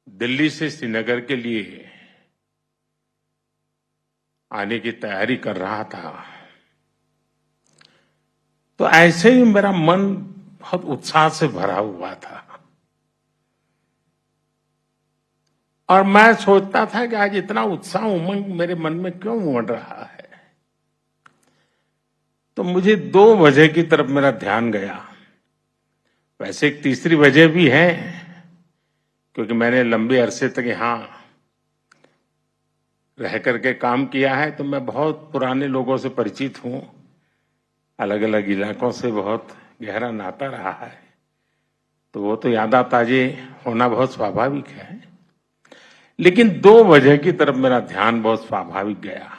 दिल्ली से श्रीनगर के लिए आने की तैयारी कर रहा था, तो ऐसे ही मेरा मन बहुत उत्साह से भरा हुआ था और मैं सोचता था कि आज इतना उत्साह उमंग मेरे मन में क्यों उमड़ रहा है। तो मुझे 2 वजह की तरफ मेरा ध्यान गया। वैसे एक तीसरी वजह भी है, क्योंकि मैंने लंबे अरसे तक यहां रह करके काम किया है, तो मैं बहुत पुराने लोगों से परिचित हूं, अलग अलग इलाकों से बहुत गहरा नाता रहा है, तो वो तो यादा ताजे होना बहुत स्वाभाविक है। लेकिन 2 वजह की तरफ मेरा ध्यान बहुत स्वाभाविक गया।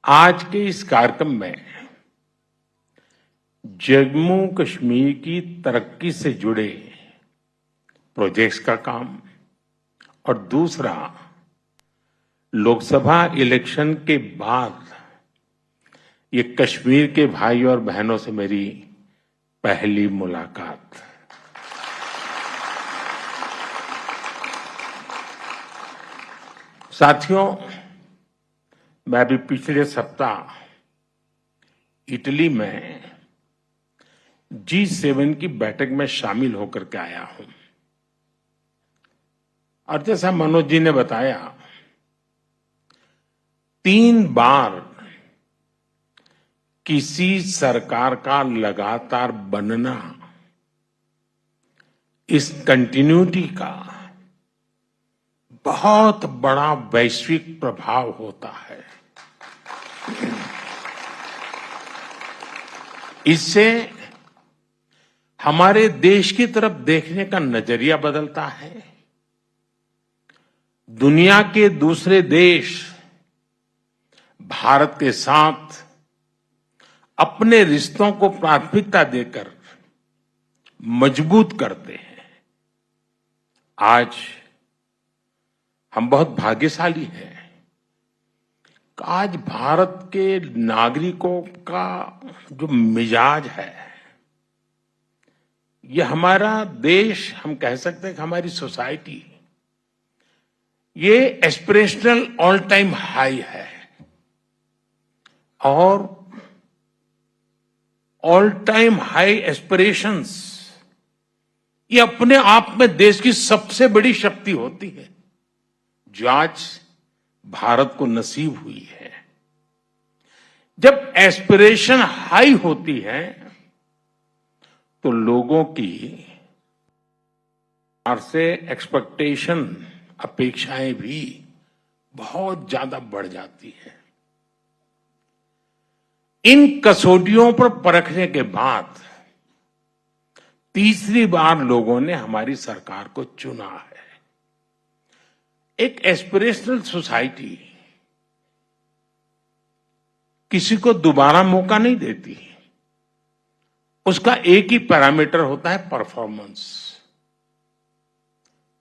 आज के इस कार्यक्रम में जम्मू कश्मीर की तरक्की से जुड़े प्रोजेक्ट्स का काम और दूसरा लोकसभा इलेक्शन के बाद ये कश्मीर के भाई और बहनों से मेरी पहली मुलाकात। साथियों, मैं अभी पिछले सप्ताह इटली में G7 की बैठक में शामिल होकर के आया हूं और जैसा मनोज जी ने बताया, 3 बार किसी सरकार का लगातार बनना इस कंटिन्यूटी का बहुत बड़ा वैश्विक प्रभाव होता है। इससे हमारे देश की तरफ देखने का नजरिया बदलता है। दुनिया के दूसरे देश भारत के साथ अपने रिश्तों को प्राथमिकता देकर मजबूत करते हैं। आज हम बहुत भाग्यशाली हैं। आज भारत के नागरिकों का जो मिजाज है, ये हमारा देश, हम कह सकते हैं कि हमारी सोसाइटी, ये एस्पिरेशनल ऑल टाइम हाई है और ऑल टाइम हाई एस्पिरेशंस ये अपने आप में देश की सबसे बड़ी शक्ति होती है, जो आज भारत को नसीब हुई है। जब एस्पिरेशन हाई होती है तो लोगों की से एक्सपेक्टेशन, अपेक्षाएं भी बहुत ज्यादा बढ़ जाती है। इन कसौटियों पर परखने के बाद तीसरी बार लोगों ने हमारी सरकार को चुना है। एक एस्पिरेशनल सोसाइटी किसी को दोबारा मौका नहीं देती। उसका एक ही पैरामीटर होता है, परफॉर्मेंस।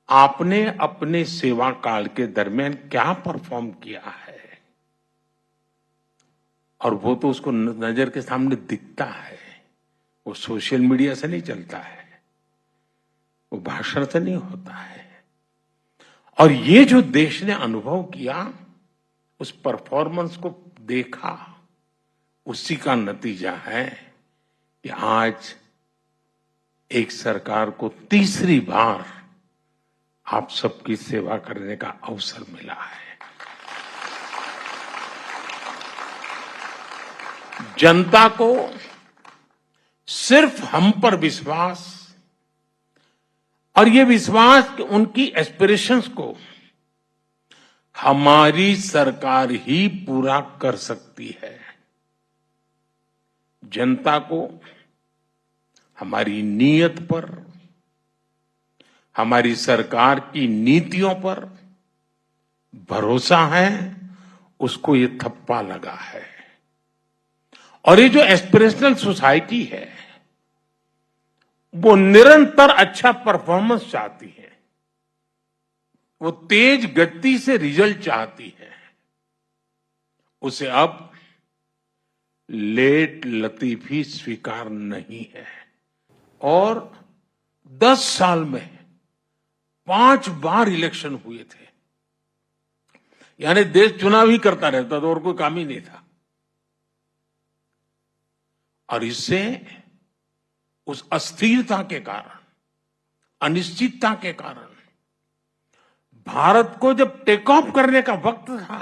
आपने अपने सेवा काल के दरमियान क्या परफॉर्म किया है, और वो तो उसको नजर के सामने दिखता है। वो सोशल मीडिया से नहीं चलता है, वो भाषण से नहीं होता है। और ये जो देश ने अनुभव किया, उस परफॉर्मेंस को देखा, उसी का नतीजा है कि आज एक सरकार को तीसरी बार आप सबकी सेवा करने का अवसर मिला है। जनता को सिर्फ हम पर विश्वास, और ये विश्वास कि उनकी एस्पिरेशंस को हमारी सरकार ही पूरा कर सकती है। जनता को हमारी नीयत पर, हमारी सरकार की नीतियों पर भरोसा है, उसको ये थप्पा लगा है। और ये जो एस्पिरेशनल सोसाइटी है, वो निरंतर अच्छा परफॉर्मेंस चाहती है, वो तेज गति से रिजल्ट चाहती है। उसे अब लेट लतीफी स्वीकार नहीं है। और 10 साल में 5 बार इलेक्शन हुए थे, यानी देश चुनाव ही करता रहता था और कोई काम ही नहीं था। और इससे उस अस्थिरता के कारण, अनिश्चितता के कारण भारत को जब टेक ऑफ करने का वक्त था,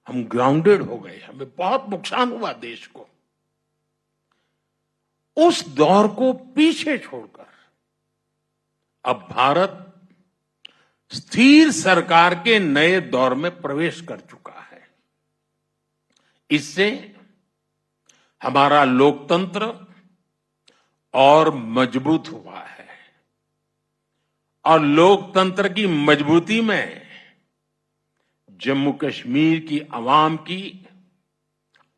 हम ग्राउंडेड हो गए, हमें बहुत नुकसान हुआ देश को। उस दौर को पीछे छोड़कर अब भारत स्थिर सरकार के नए दौर में प्रवेश कर चुका है। इससे हमारा लोकतंत्र और मजबूत हुआ है और लोकतंत्र की मजबूती में जम्मू कश्मीर की आवाम की,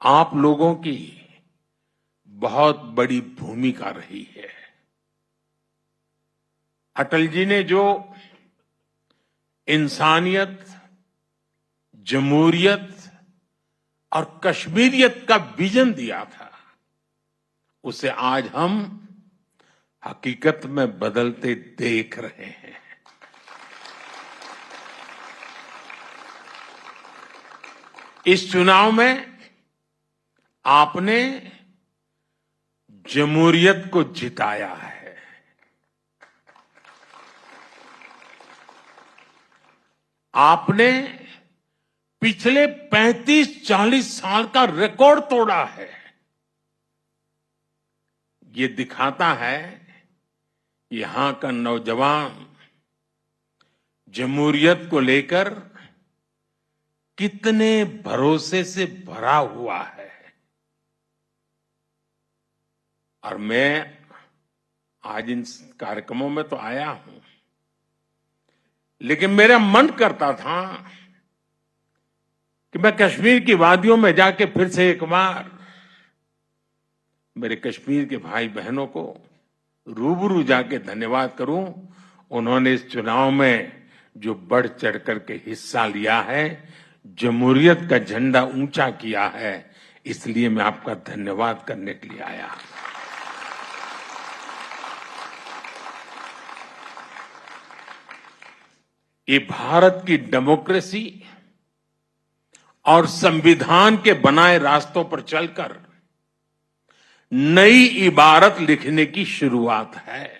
आप लोगों की बहुत बड़ी भूमिका रही है। अटल जी ने जो इंसानियत, जमहूरियत और कश्मीरियत का विजन दिया था, उसे आज हम हकीकत में बदलते देख रहे हैं। इस चुनाव में आपने जमहूरियत को जिताया है। आपने पिछले 35-40 साल का रिकॉर्ड तोड़ा है। ये दिखाता है यहां का नौजवान जमहूरियत को लेकर कितने भरोसे से भरा हुआ है। और मैं आज इन कार्यक्रमों में तो आया हूं, लेकिन मेरा मन करता था कि मैं कश्मीर की वादियों में जाके फिर से एक बार मेरे कश्मीर के भाई बहनों को रूबरू जाके धन्यवाद करूं। उन्होंने इस चुनाव में जो बढ़ चढ़ करके हिस्सा लिया है, जमहूरियत का झंडा ऊंचा किया है, इसलिए मैं आपका धन्यवाद करने के लिए आया। ये भारत की डेमोक्रेसी और संविधान के बनाए रास्तों पर चलकर नई इबारत लिखने की शुरुआत है।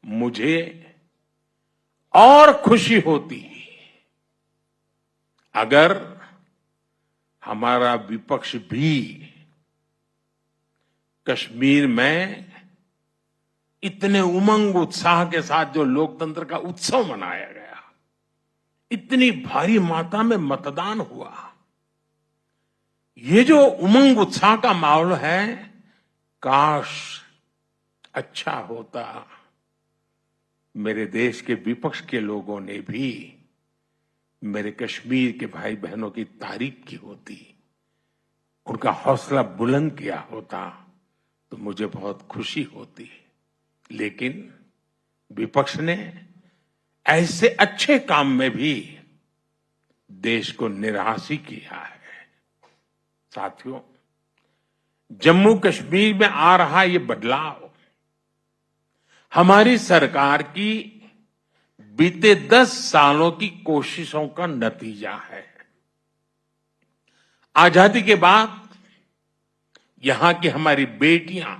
मुझे और खुशी होती अगर हमारा विपक्ष भी कश्मीर में इतने उमंग उत्साह के साथ जो लोकतंत्र का उत्सव मनाया गया, इतनी भारी मात्रा में मतदान हुआ, ये जो उमंग उत्साह का माहौल है, काश अच्छा होता मेरे देश के विपक्ष के लोगों ने भी मेरे कश्मीर के भाई बहनों की तारीफ की होती, उनका हौसला बुलंद किया होता तो मुझे बहुत खुशी होती। लेकिन विपक्ष ने ऐसे अच्छे काम में भी देश को निराश ही किया है। साथियों, जम्मू कश्मीर में आ रहा ये बदलाव हमारी सरकार की बीते 10 सालों की कोशिशों का नतीजा है। आजादी के बाद यहां की हमारी बेटियां,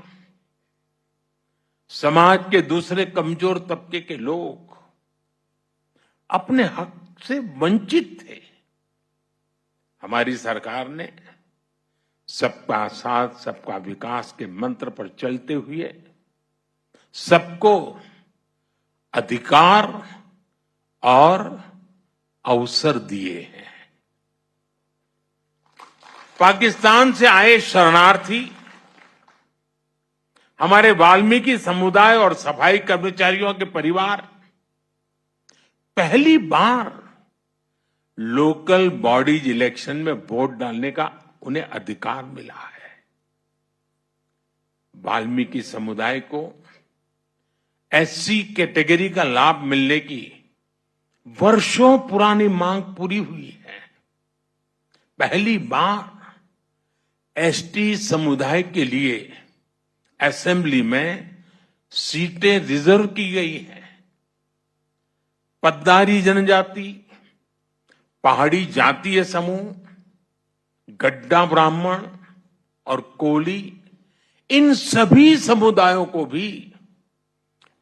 समाज के दूसरे कमजोर तबके के लोग अपने हक से वंचित थे। हमारी सरकार ने सबका साथ सबका विकास के मंत्र पर चलते हुए सबको अधिकार और अवसर दिए हैं। पाकिस्तान से आए शरणार्थी, हमारे वाल्मीकि समुदाय और सफाई कर्मचारियों के परिवार पहली बार लोकल बॉडीज इलेक्शन में वोट डालने का उन्हें अधिकार मिला है। वाल्मीकि समुदाय को एससी कैटेगरी का लाभ मिलने की वर्षों पुरानी मांग पूरी हुई है। पहली बार एसटी समुदाय के लिए असेंबली में सीटें रिजर्व की गई हैं। पद्दारी जनजाति, पहाड़ी जातीय समूह, गड्ढा ब्राह्मण और कोली, इन सभी समुदायों को भी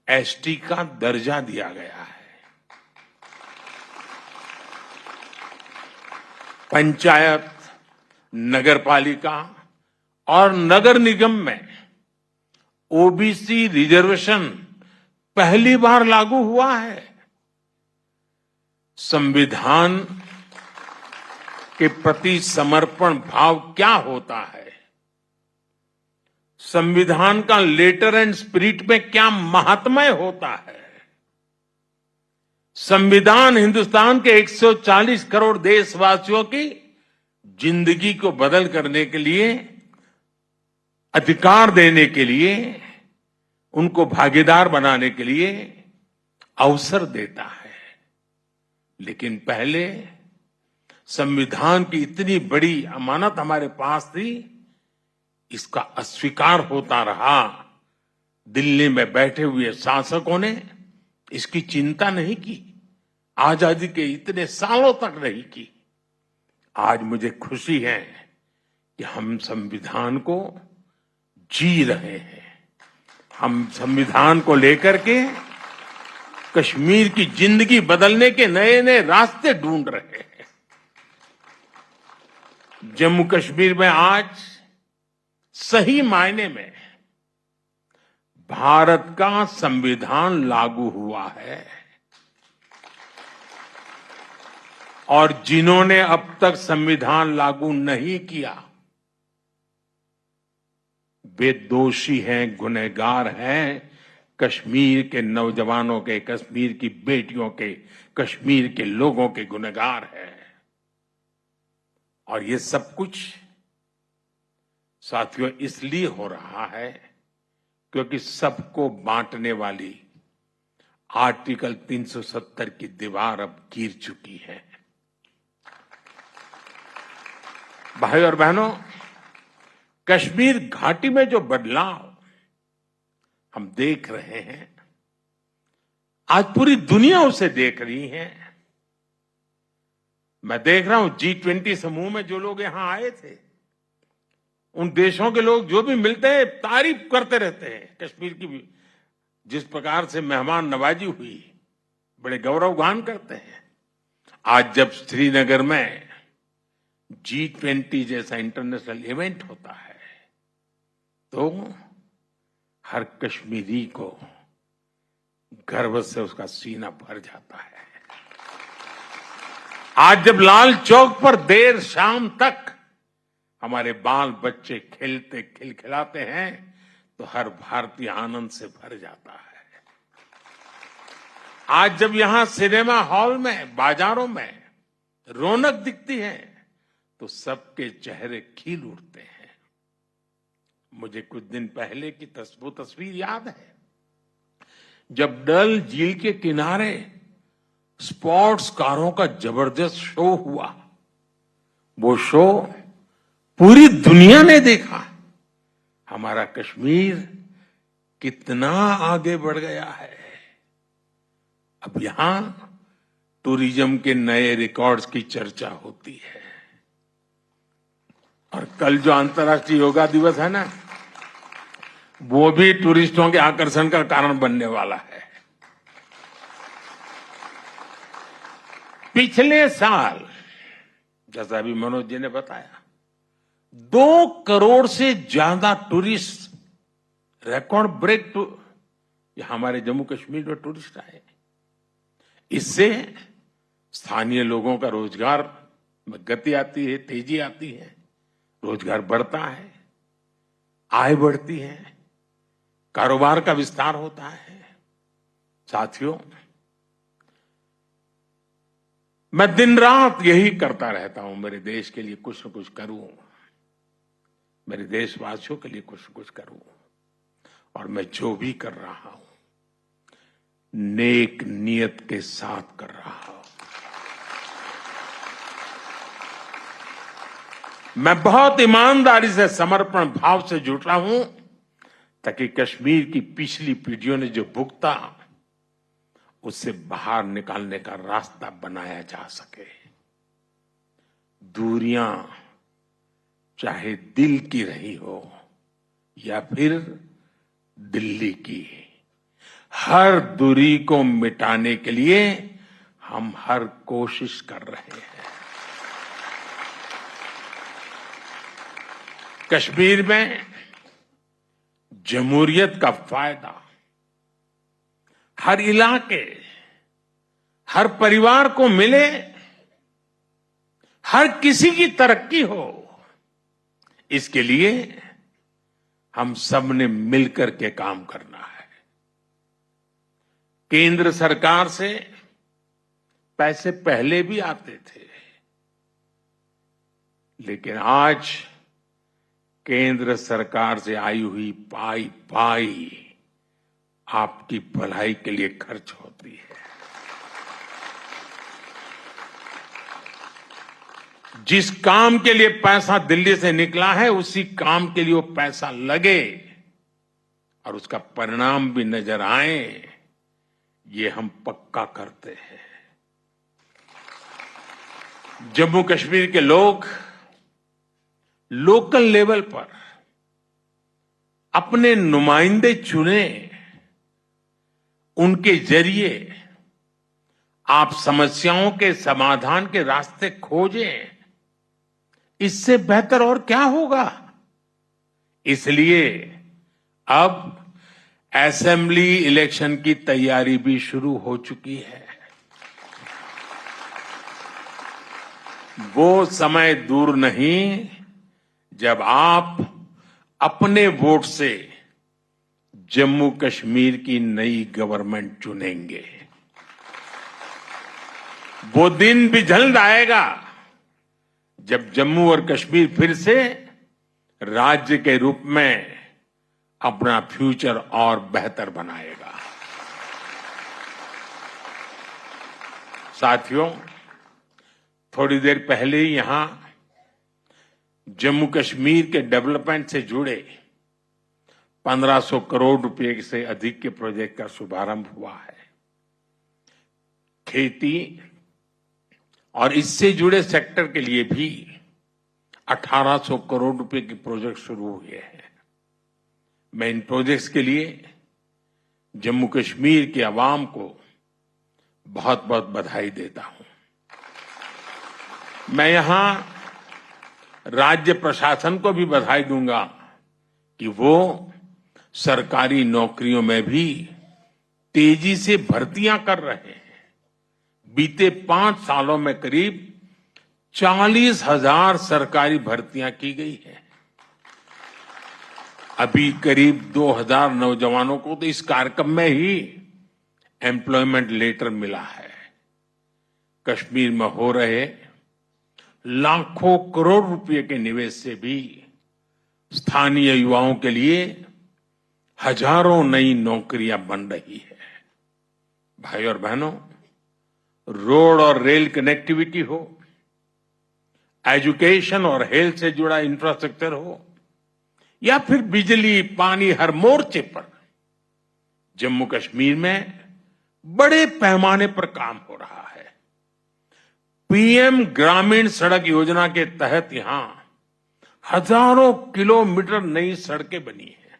एसटी का दर्जा दिया गया है। पंचायत, नगरपालिका और नगर निगम में ओबीसी रिजर्वेशन पहली बार लागू हुआ है। संविधान के प्रति समर्पण भाव क्या होता है, संविधान का लेटर एंड स्पिरिट में क्या महात्म्य होता है। संविधान हिंदुस्तान के 140 करोड़ देशवासियों की जिंदगी को बदल करने के लिए, अधिकार देने के लिए, उनको भागीदार बनाने के लिए अवसर देता है। लेकिन पहले संविधान की इतनी बड़ी अमानत हमारे पास थी, इसका अस्वीकार होता रहा। दिल्ली में बैठे हुए शासकों ने इसकी चिंता नहीं की, आजादी के इतने सालों तक नहीं की। आज मुझे खुशी है कि हम संविधान को जी रहे हैं। हम संविधान को लेकर के कश्मीर की जिंदगी बदलने के नए नए रास्ते ढूंढ रहे हैं। जम्मू कश्मीर में आज सही मायने में भारत का संविधान लागू हुआ है और जिन्होंने अब तक संविधान लागू नहीं किया वे दोषी हैं, गुनहगार हैं। कश्मीर के नौजवानों के, कश्मीर की बेटियों के, कश्मीर के लोगों के गुनहगार हैं। और ये सब कुछ साथियों इसलिए हो रहा है क्योंकि सबको बांटने वाली आर्टिकल 370 की दीवार अब गिर चुकी है। भाई और बहनों, कश्मीर घाटी में जो बदलाव हम देख रहे हैं, आज पूरी दुनिया उसे देख रही है। मैं देख रहा हूं G20 समूह में जो लोग यहां आए थे, उन देशों के लोग जो भी मिलते हैं तारीफ करते रहते हैं कश्मीर की भी। जिस प्रकार से मेहमान नवाजी हुई, बड़े गौरवगान करते हैं। आज जब श्रीनगर में G20 जैसा इंटरनेशनल इवेंट होता है तो हर कश्मीरी को गर्व से उसका सीना भर जाता है। आज जब लाल चौक पर देर शाम तक हमारे बाल बच्चे खेलते खिलखिलाते हैं तो हर भारतीय आनंद से भर जाता है। आज जब यहां सिनेमा हॉल में, बाजारों में रौनक दिखती है तो सबके चेहरे खिल उठते हैं। मुझे कुछ दिन पहले की वो तस्वीर याद है जब डल झील के किनारे स्पोर्ट्स कारों का जबरदस्त शो हुआ। वो शो पूरी दुनिया ने देखा। हमारा कश्मीर कितना आगे बढ़ गया है। अब यहां टूरिज्म के नए रिकॉर्ड्स की चर्चा होती है। और कल जो अंतर्राष्ट्रीय योगा दिवस है ना, वो भी टूरिस्टों के आकर्षण का कारण बनने वाला है। पिछले साल, जैसा अभी मनोज जी ने बताया, 2 करोड़ से ज्यादा टूरिस्ट, रिकॉर्ड ब्रेक हमारे जम्मू कश्मीर में टूरिस्ट आए। इससे स्थानीय लोगों का रोजगार में गति आती है, तेजी आती है, रोजगार बढ़ता है, आय बढ़ती है, कारोबार का विस्तार होता है। साथियों, मैं दिन रात यही करता रहता हूं, मेरे देश के लिए कुछ न कुछ करूं, मेरे देशवासियों के लिए कुछ न कुछ करूं। और मैं जो भी कर रहा हूं नेक नियत के साथ कर रहा हूं। मैं बहुत ईमानदारी से, समर्पण भाव से जुट रहा हूं ताकि कश्मीर की पिछली पीढ़ियों ने जो भुगता उससे बाहर निकालने का रास्ता बनाया जा सके। दूरियां चाहे दिल की रही हो या फिर दिल्ली की, हर दूरी को मिटाने के लिए हम हर कोशिश कर रहे हैं। कश्मीर में जमहूरियत का फायदा हर इलाके, हर परिवार को मिले, हर किसी की तरक्की हो, इसके लिए हम सब ने मिलकर के काम करना है। केंद्र सरकार से पैसे पहले भी आते थे, लेकिन आज केंद्र सरकार से आई हुई पाई पाई आपकी भलाई के लिए खर्च होती है। जिस काम के लिए पैसा दिल्ली से निकला है उसी काम के लिए वो पैसा लगे और उसका परिणाम भी नजर आए, ये हम पक्का करते हैं। जम्मू कश्मीर के लोग लोकल लेवल पर अपने नुमाइंदे चुने, उनके जरिए आप समस्याओं के समाधान के रास्ते खोजें, इससे बेहतर और क्या होगा। इसलिए अब असेंबली इलेक्शन की तैयारी भी शुरू हो चुकी है। वो समय दूर नहीं जब आप अपने वोट से जम्मू कश्मीर की नई गवर्नमेंट चुनेंगे। वो दिन भी जल्द आएगा जब जम्मू और कश्मीर फिर से राज्य के रूप में अपना फ्यूचर और बेहतर बनाएगा। साथियों, थोड़ी देर पहले ही यहां जम्मू कश्मीर के डेवलपमेंट से जुड़े 1500 करोड़ रुपए से अधिक के प्रोजेक्ट का शुभारंभ हुआ है। खेती और इससे जुड़े सेक्टर के लिए भी 1800 करोड़ रुपए के प्रोजेक्ट शुरू हुए हैं। मैं इन प्रोजेक्ट्स के लिए जम्मू कश्मीर के अवाम को बहुत बहुत बधाई देता हूं। मैं यहां राज्य प्रशासन को भी बधाई दूंगा कि वो सरकारी नौकरियों में भी तेजी से भर्तियां कर रहे हैं। बीते 5 सालों में करीब 40,000 सरकारी भर्तियां की गई है। अभी करीब 2,000 नौजवानों को तो इस कार्यक्रम में ही एम्प्लॉयमेंट लेटर मिला है। कश्मीर में हो रहे लाखों करोड़ रुपए के निवेश से भी स्थानीय युवाओं के लिए हजारों नई नौकरियां बन रही है। भाई और बहनों, रोड और रेल कनेक्टिविटी हो, एजुकेशन और हेल्थ से जुड़ा इंफ्रास्ट्रक्चर हो या फिर बिजली पानी, हर मोर्चे पर जम्मू कश्मीर में बड़े पैमाने पर काम हो रहा है। पीएम ग्रामीण सड़क योजना के तहत यहां हजारों किलोमीटर नई सड़कें बनी हैं।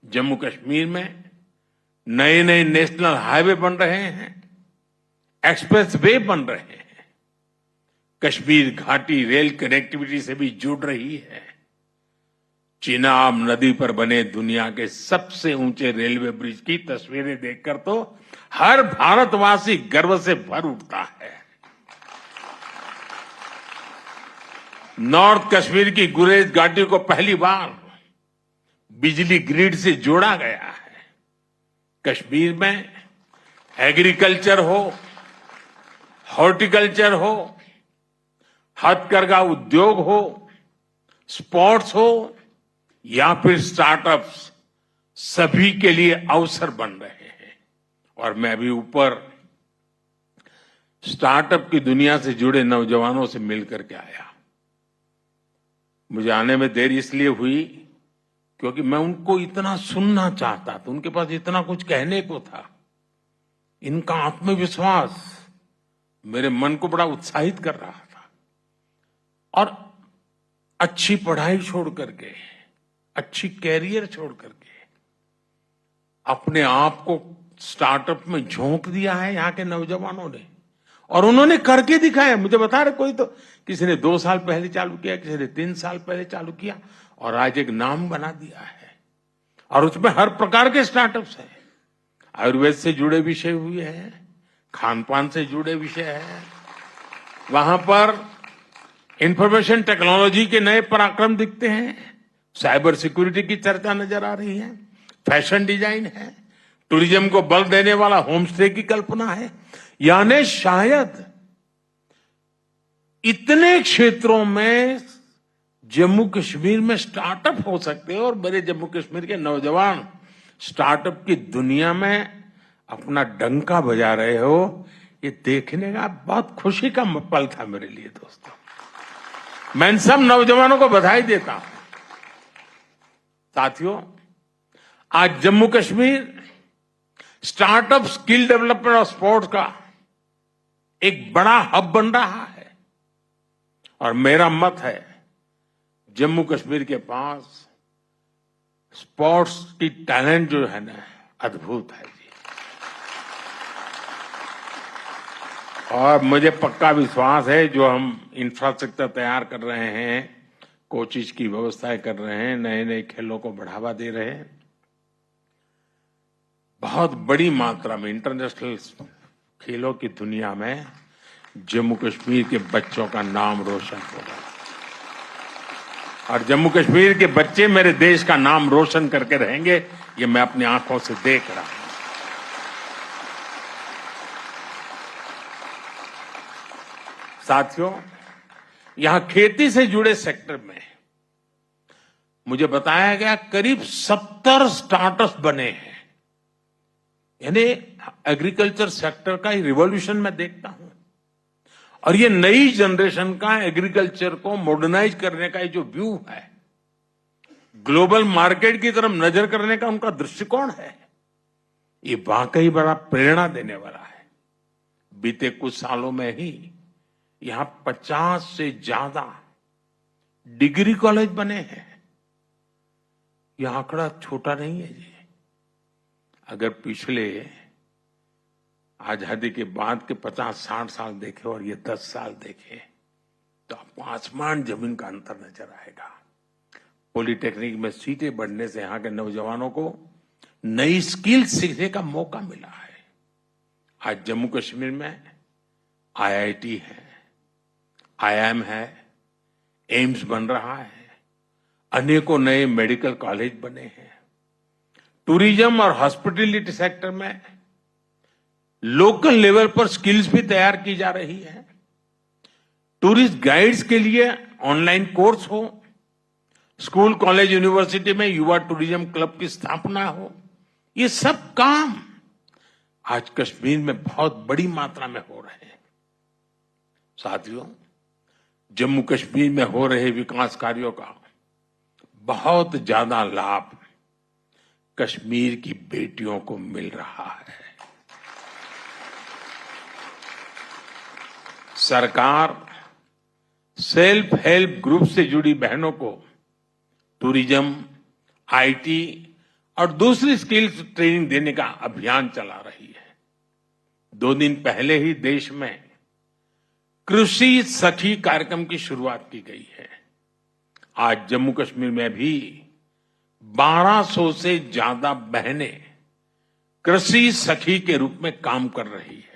जम्मू कश्मीर में नए नए नेशनल हाईवे बन रहे हैं, एक्सप्रेस वे बन रहे हैं। कश्मीर घाटी रेल कनेक्टिविटी से भी जुड़ रही है। चिनाब नदी पर बने दुनिया के सबसे ऊंचे रेलवे ब्रिज की तस्वीरें देखकर तो हर भारतवासी गर्व से भर उठता है। नॉर्थ कश्मीर की गुरेज घाटी को पहली बार बिजली ग्रिड से जोड़ा गया है। कश्मीर में एग्रीकल्चर हो, हॉर्टिकल्चर हो, हथकरघा उद्योग हो, स्पोर्ट्स हो या फिर स्टार्टअप्स, सभी के लिए अवसर बन रहे हैं। और मैं अभी ऊपर स्टार्टअप की दुनिया से जुड़े नौजवानों से मिलकर के आया। मुझे आने में देर इसलिए हुई क्योंकि मैं उनको इतना सुनना चाहता था, उनके पास इतना कुछ कहने को था। इनका आत्मविश्वास मेरे मन को बड़ा उत्साहित कर रहा था। और अच्छी पढ़ाई छोड़ करके, अच्छी कैरियर छोड़ करके अपने आप को स्टार्टअप में झोंक दिया है यहाँ के नौजवानों ने, और उन्होंने करके दिखाया। मुझे बता रहे कोई तो किसी ने 2 साल पहले चालू किया, किसी ने 3 साल पहले चालू किया, और आज एक नाम बना दिया है। और उसमें हर प्रकार के स्टार्टअप्स हैं। आयुर्वेद से जुड़े विषय हुए हैं, खान पान से जुड़े विषय हैं, वहां पर इंफॉर्मेशन टेक्नोलॉजी के नए पराक्रम दिखते हैं, साइबर सिक्योरिटी की चर्चा नजर आ रही है, फैशन डिजाइन है, टूरिज्म को बल देने वाला होम स्टे की कल्पना है। यानी शायद इतने क्षेत्रों में जम्मू कश्मीर में स्टार्टअप हो सकते हैं, और मेरे जम्मू कश्मीर के नौजवान स्टार्टअप की दुनिया में अपना डंका बजा रहे हो, ये देखने का बहुत खुशी का पल था मेरे लिए। दोस्तों, मैं इन सब नौजवानों को बधाई देता हूं। साथियों, आज Jammu Kashmir startup, skill development और स्पोर्ट्स का एक बड़ा हब बन रहा है। और मेरा मत है, जम्मू कश्मीर के पास स्पोर्ट्स की टैलेंट जो है ना, अद्भुत है जी। और मुझे पक्का विश्वास है, जो हम इंफ्रास्ट्रक्चर तैयार कर रहे हैं, कोचिज की व्यवस्थाएं कर रहे हैं, नए नए खेलों को बढ़ावा दे रहे हैं, बहुत बड़ी मात्रा में इंटरनेशनल खेलों की दुनिया में जम्मू कश्मीर के बच्चों का नाम रोशन होगा। और जम्मू कश्मीर के बच्चे मेरे देश का नाम रोशन करके रहेंगे, ये मैं अपनी आंखों से देख रहा हूं। साथियों, यहां खेती से जुड़े सेक्टर में मुझे बताया गया करीब 70 स्टार्टअप्स बने हैं। यानी एग्रीकल्चर सेक्टर का रिवॉल्यूशन मैं देखता हूं। और ये नई जनरेशन का एग्रीकल्चर को मॉडर्नाइज करने का ये जो व्यू है, ग्लोबल मार्केट की तरफ नजर करने का उनका दृष्टिकोण है, ये वाकई बड़ा प्रेरणा देने वाला है। बीते कुछ सालों में ही यहां 50 से ज्यादा डिग्री कॉलेज बने हैं। यह आंकड़ा छोटा नहीं है जी। अगर पिछले आजादी के बाद के 50-60 साल देखे और ये 10 साल देखे, तो आपको आसमान जमीन का अंतर नजर आएगा। पॉलिटेक्निक में सीटें बढ़ने से यहाँ के नौजवानों को नई स्किल सीखने का मौका मिला है। आज जम्मू कश्मीर में आईआईटी है, आईआईएम है, एम्स बन रहा है, अनेकों नए मेडिकल कॉलेज बने हैं। टूरिज्म और हॉस्पिटैलिटी सेक्टर में लोकल लेवल पर स्किल्स भी तैयार की जा रही है। टूरिस्ट गाइड्स के लिए ऑनलाइन कोर्स हो, स्कूल, कॉलेज, यूनिवर्सिटी में युवा टूरिज्म क्लब की स्थापना हो, ये सब काम आज कश्मीर में बहुत बड़ी मात्रा में हो रहे हैं। साथियों, जम्मू कश्मीर में हो रहे विकास कार्यों का बहुत ज्यादा लाभ कश्मीर की बेटियों को मिल रहा है। सरकार सेल्फ हेल्प ग्रुप से जुड़ी बहनों को टूरिज्म, आईटी और दूसरी स्किल्स ट्रेनिंग देने का अभियान चला रही है। 2 दिन पहले ही देश में कृषि सखी कार्यक्रम की शुरुआत की गई है। आज जम्मू कश्मीर में भी 1200 से ज्यादा बहनें कृषि सखी के रूप में काम कर रही है।